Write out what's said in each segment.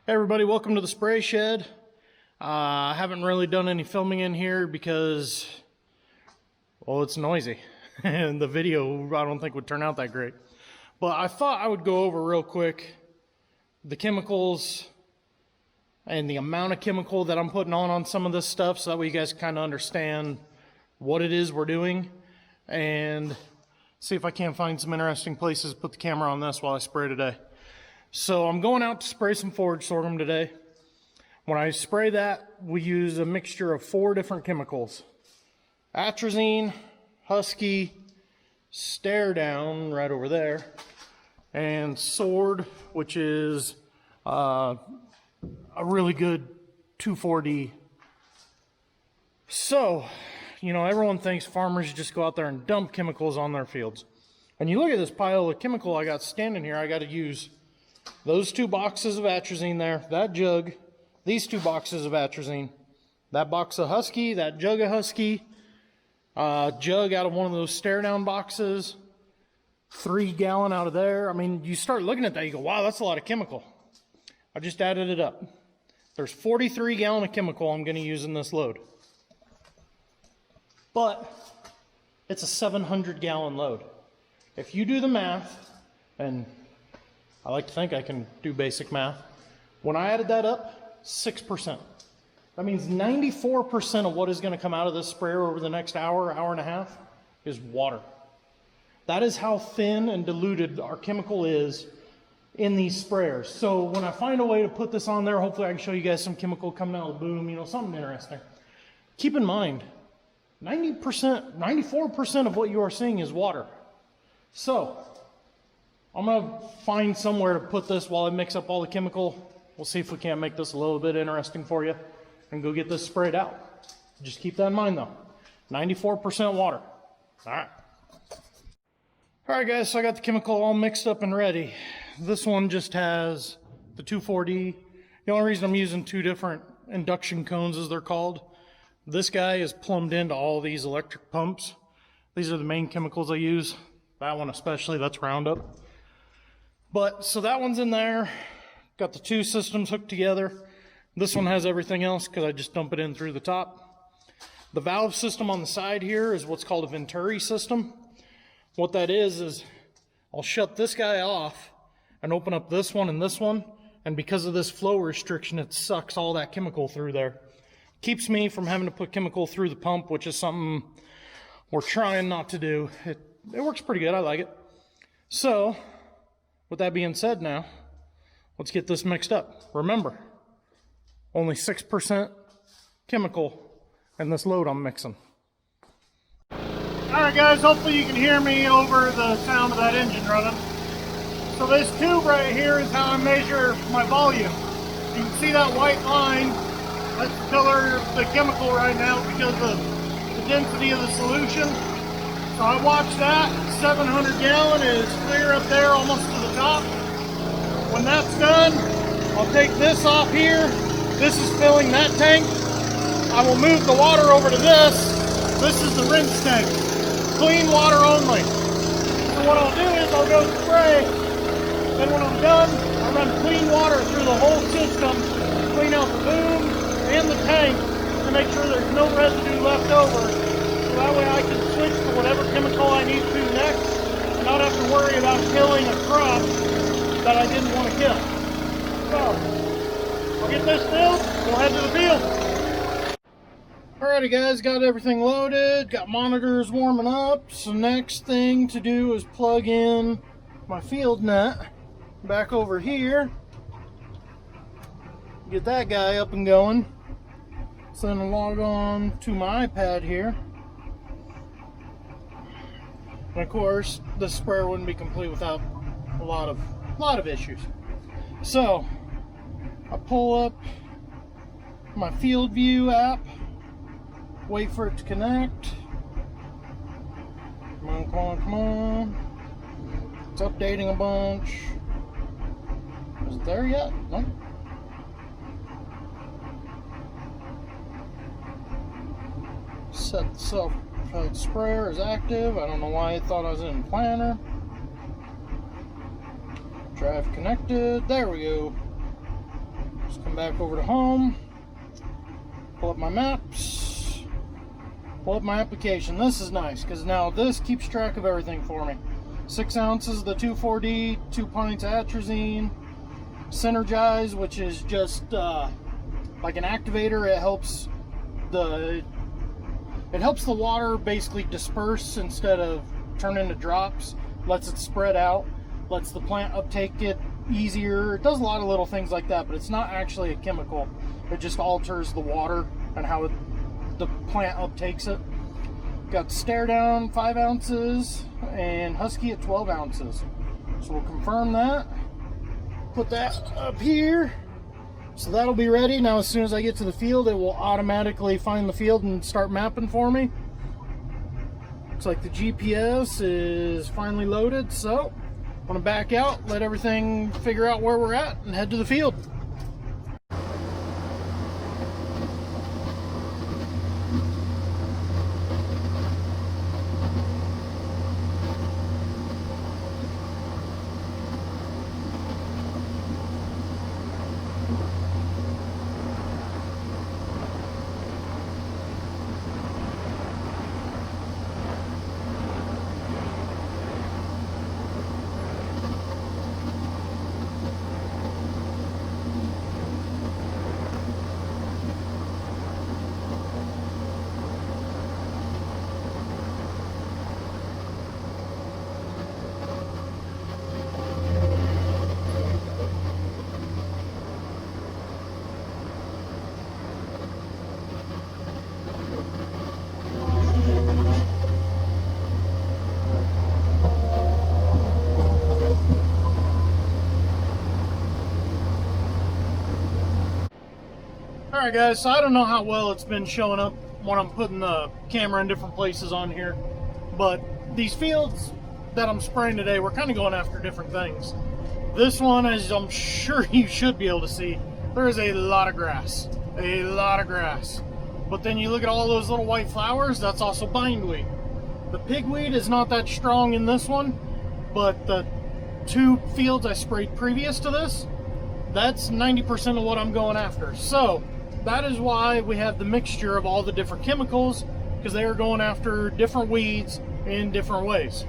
Hey everybody, welcome to the spray shed. I haven't really done any filming in here because, well, it's noisy and the video I don't think would turn out that great. But I thought I would go over real quick the chemicals and the amount of chemical that I'm putting on some of this stuff so that way you guys kind of understand what it is we're doing, and see if I can't find some interesting places to put the camera on this while I spray today. So I'm going out to spray some forage sorghum today. When I spray that, we use a mixture of 4 different chemicals. Atrazine, Husky, Stare Down right over there, and Sword, which is a really good 2,4-D. So, you know, everyone thinks farmers just go out there and dump chemicals on their fields. And you look at this pile of chemical I got standing here, I got to use those 2 boxes of atrazine there, that jug, these 2 boxes of atrazine, that box of Husky, that jug of Husky, jug out of one of those Stare Down boxes, 3 gallon out of there. I mean, you start looking at that, you go, wow, that's a lot of chemical. I just added it up. There's 43 gallon of chemical I'm going to use in this load. But it's a 700 gallon load. If you do the math, and I like to think I can do basic math. When I added that up, 6%. That means 94% of what is going to come out of this sprayer over the next hour, hour and a half is water. That is how thin and diluted our chemical is in these sprayers. So when I find a way to put this on there, hopefully I can show you guys some chemical coming out of the boom, you know, something interesting. Keep in mind, 90%, 94% of what you are seeing is water. So I'm going to find somewhere to put this while I mix up all the chemical. We'll see if we can't make this a little bit interesting for you and go get this sprayed out. Just keep that in mind though. 94% water. All right. All right guys, so I got the chemical all mixed up and ready. This one just has the 2,4-D. The only reason I'm using 2 different induction cones, as they're called, this guy is plumbed into all these electric pumps. These are the main chemicals I use. That one especially, that's Roundup. But, so that one's in there. Got the 2 systems hooked together. This one has everything else because I just dump it in through the top. The valve system on the side here is what's called a Venturi system. What that is I'll shut this guy off and open up this one, and because of this flow restriction, it sucks all that chemical through there. Keeps me from having to put chemical through the pump, which is something we're trying not to do. It works pretty good, I like it. So, with that being said now, let's get this mixed up. Remember, only 6% chemical in this load I'm mixing. Alright guys, hopefully you can hear me over the sound of that engine running. So this tube right here is how I measure my volume. You can see that white line, that's the color of the chemical right now because of the density of the solution. So I watch that, 700 gallon is clear up there almost to the top. When that's done, I'll take this off here. This is filling that tank. I will move the water over to this. This is the rinse tank. Clean water only. So what I'll do is I'll go spray. Then when I'm done, I run clean water through the whole system, clean out the boom and the tank to make sure there's no residue left over. So that way I can switch to whatever chemical I need to next and not have to worry about killing a crop that I didn't want to kill. So, I'll get this filled, we'll head to the field. Alrighty guys, got everything loaded, got monitors warming up. So next thing to do is plug in my field net back over here. Get that guy up and going. So then I'll log on to my iPad here. And of course, the sprayer wouldn't be complete without a lot of issues. So I pull up my Field View app, wait for it to connect. Come on, come on, come on. It's updating a bunch. Is it there yet? Nope. Set the self-propelled sprayer is active. I don't know why it thought I was in planner. Drive connected. There we go. Just come back over to home, pull up my maps, pull up my application. This is nice because now this keeps track of everything for me. 6 ounces of the 2,4-D, 2 pints of atrazine, Synergize, which is just like an activator. It helps the water basically disperse instead of turn into drops. Lets it spread out, lets the plant uptake it easier. It does a lot of little things like that, but it's not actually a chemical. It just alters the water and how the plant uptakes it. Got Stare Down 5 ounces and Husky at 12 ounces. So we'll confirm that. Put that up here. So that'll be ready. Now as soon as I get to the field, it will automatically find the field and start mapping for me. Looks like the GPS is finally loaded, so I'm gonna back out, let everything figure out where we're at, and head to the field. Alright guys, so I don't know how well it's been showing up when I'm putting the camera in different places on here, but these fields that I'm spraying today, we're kind of going after different things. This one, as I'm sure you should be able to see, there is a lot of grass. A lot of grass. But then you look at all those little white flowers, that's also bindweed. The pigweed is not that strong in this one, but the 2 fields I sprayed previous to this, that's 90% of what I'm going after. So that is why we have the mixture of all the different chemicals, because they are going after different weeds in different ways.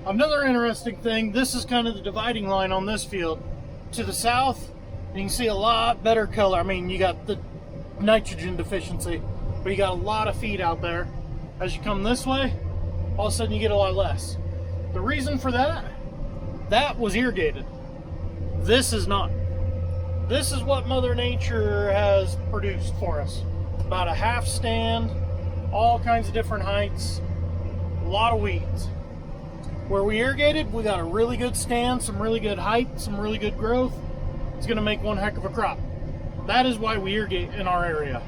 Another interesting thing, this is kind of the dividing line on this field. To the south, you can see a lot better color. I mean, you got the nitrogen deficiency, but you got a lot of feed out there. As you come this way, all of a sudden you get a lot less. The reason for that was irrigated. This is not. This is what Mother Nature has produced for us. About a half stand, all kinds of different heights, a lot of weeds. Where we irrigated, we got a really good stand, some really good height, some really good growth. It's going to make one heck of a crop. That is why we irrigate in our area.